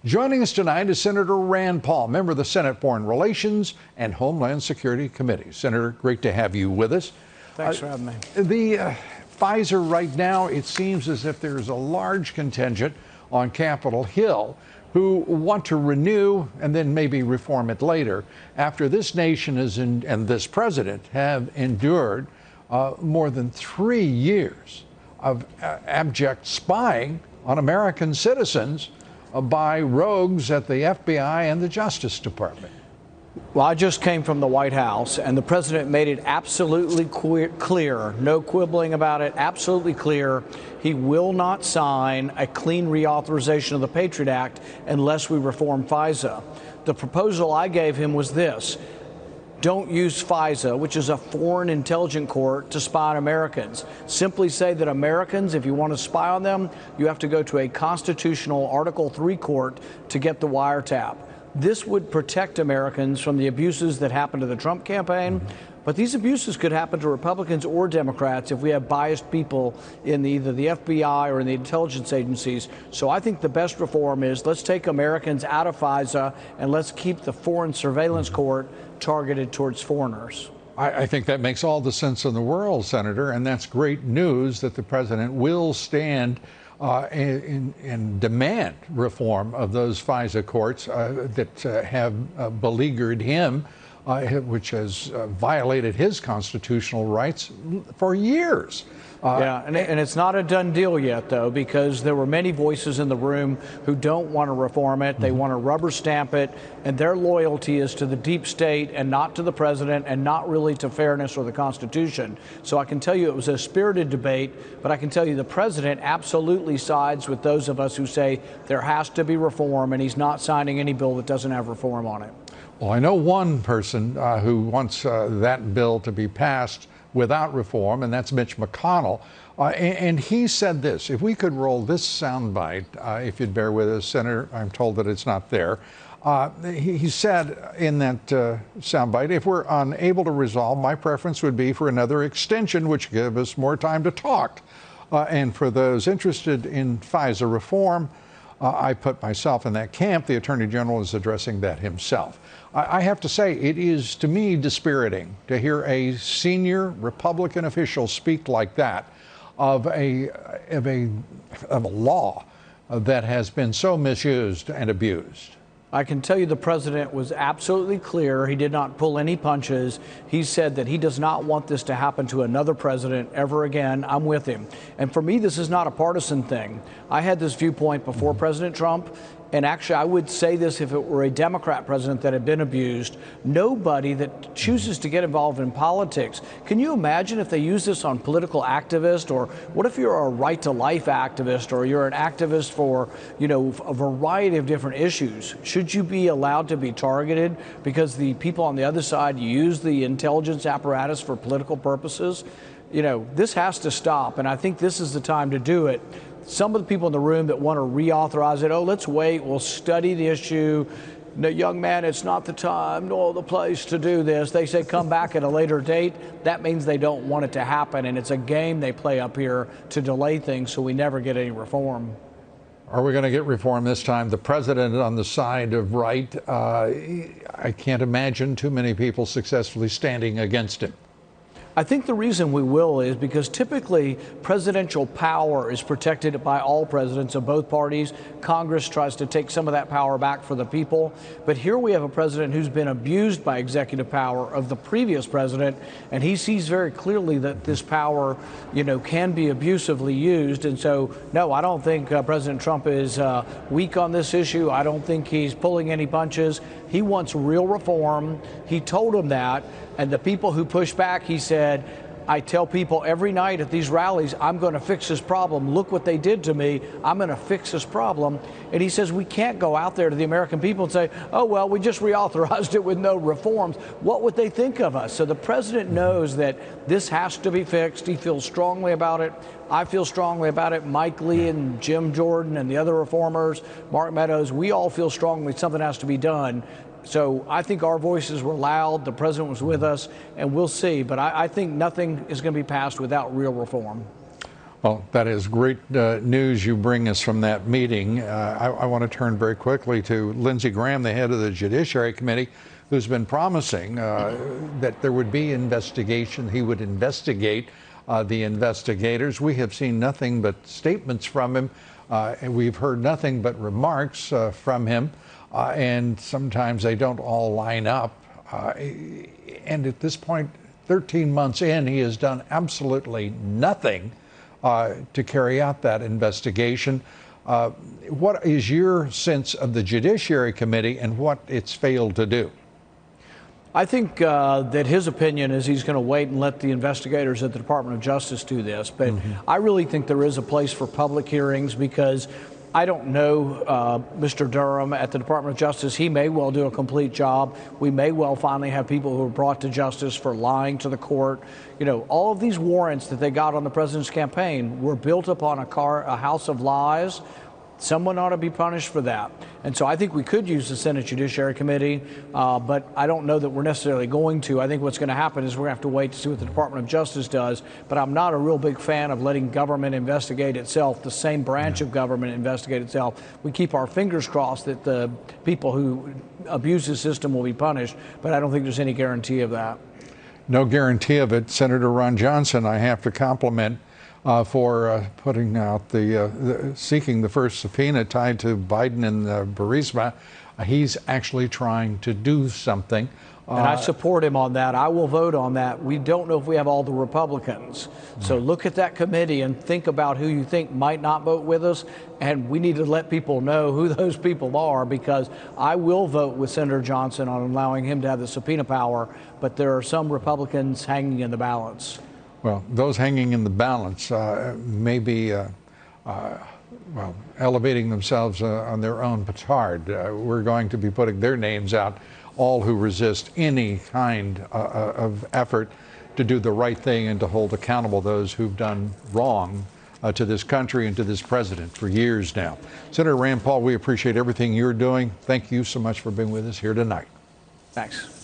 Joining us tonight is Senator Rand Paul, member of the Senate Foreign Relations and Homeland Security Committee. Senator, great to have you with us. Thanks for having me. The FISA right now, it seems as if there's a large contingent on Capitol Hill who want to renew and then maybe reform it later after this nation and this president have endured more than 3 years of abject spying on American citizens by rogues at the FBI and the Justice Department. Well, I just came from the White House, and the president made it absolutely clear, no quibbling about it, absolutely clear, he will not sign a clean reauthorization of the Patriot Act unless we reform FISA. The proposal I gave him was this: don't use FISA, which is a foreign intelligence court, to spy on Americans. Simply say that Americans, if you want to spy on them, you have to go to a constitutional Article 3 court to get the wiretap. This would protect Americans from the abuses that happened to the Trump campaign. But these abuses could happen to Republicans or Democrats if we have biased people in either the FBI or in the intelligence agencies. So I think the best reform is let's take Americans out of FISA and let's keep the foreign surveillance court targeted towards foreigners. I think that makes all the sense in the world, Senator, and that's great news that the president will stand and demand reform of those FISA courts that have beleaguered him, which has violated his constitutional rights for years. Yeah, and it's not a done deal yet, though, because there were many voices in the room who don't want to reform it. They want to rubber stamp it, and their loyalty is to the deep state and not to the president and not really to fairness or the Constitution. So I can tell you it was a spirited debate, but I can tell you the president absolutely sides with those of us who say there has to be reform, and he's not signing any bill that doesn't have reform on it. Well, I know one person who wants that bill to be passed without reform, and that's Mitch McConnell. And he said this: if we could roll this soundbite, if you'd bear with us, Senator, I'm told that it's not there. He said in that soundbite, if we're unable to resolve, my preference would be for another extension, which gives us more time to talk. And for those interested in FISA reform, I put myself in that camp. The Attorney General is addressing that himself. I have to say, it is, to me, dispiriting to hear a senior Republican official speak like that of a law that has been so misused and abused. I can tell you the president was absolutely clear. He did not pull any punches. He said that he does not want this to happen to another president ever again. I'm with him. And for me, this is not a partisan thing. I had this viewpoint before President Trump. And actually, I would say this if it were a Democrat president that had been abused. Nobody that chooses to get involved in politics. Can you imagine if they use this on political activists? Or what if you're a right to life activist, or you're an activist for, you know, a variety of different issues? Should you be allowed to be targeted because the people on the other side use the intelligence apparatus for political purposes? You know, this has to stop, and I think this is the time to do it. Some of the people in the room that want to reauthorize it, oh, let's wait, we'll study the issue. No, young man, it's not the time nor the place to do this. They say come back at a later date. That means they don't want it to happen, and it's a game they play up here to delay things so we never get any reform. Are we going to get reform this time? The president on the side of right, I can't imagine too many people successfully standing against him. I think the reason we will is because typically presidential power is protected by all presidents of both parties. Congress tries to take some of that power back for the people. But here we have a president who's been abused by executive power of the previous president, and he sees very clearly that this power, you know, can be abusively used. And so, no, I don't think President Trump is weak on this issue. I don't think he's pulling any punches. He wants real reform. He told them that. And the people who push back, he said, I tell people every night at these rallies, I'm going to fix this problem. Look what they did to me. I'm going to fix this problem. And he says we can't go out there to the American people and say, oh, well, we just reauthorized it with no reforms. What would they think of us? So the president knows that this has to be fixed. He feels strongly about it. I feel strongly about it. Mike Lee and Jim Jordan and the other reformers, Mark Meadows, we all feel strongly something has to be done. So I think our voices were loud. The president was with us, and we'll see. But I think nothing is going to be passed without real reform. Well, that is great news you bring us from that meeting. I want to turn very quickly to Lindsey Graham, the head of the Judiciary Committee, who's been promising that there would be investigation. He would investigate the investigators. We have seen nothing but statements from him, and we've heard nothing but remarks from him, and sometimes they don't all line up. And at this point, 13 months in, he has done absolutely nothing to carry out that investigation. What is your sense of the Judiciary Committee and what it's failed to do? I think that his opinion is he's going to wait and let the investigators at the Department of Justice do this. But I really think there is a place for public hearings, because I don't know Mr. Durham at the Department of Justice. He may well do a complete job. We may well finally have people who are brought to justice for lying to the court. You know, all of these warrants that they got on the president's campaign were built upon a house of lies. Someone ought to be punished for that. And so I think we could use the Senate Judiciary Committee, but I don't know that we're necessarily going to. I think what's going to happen is we're going to have to wait to see what the Department of Justice does. But I'm not a real big fan of letting government investigate itself, the same branch of government investigate itself. We keep our fingers crossed that the people who abuse the system will be punished, but I don't think there's any guarantee of that. No guarantee of it. Senator Ron Johnson, I have to compliment for putting out seeking the first subpoena tied to Biden and Burisma. He's actually trying to do something. And I support him on that. I will vote on that. We don't know if we have all the Republicans. So look at that committee and think about who you think might not vote with us. And we need to let people know who those people are, because I will vote with Senator Johnson on allowing him to have the subpoena power. But there are some Republicans hanging in the balance. Well, those hanging in the balance may be elevating themselves on their own petard. We're going to be putting their names out, all who resist any kind of effort to do the right thing and to hold accountable those who've done wrong to this country and to this president for years now. Senator Rand Paul, we appreciate everything you're doing. Thank you so much for being with us here tonight. Thanks.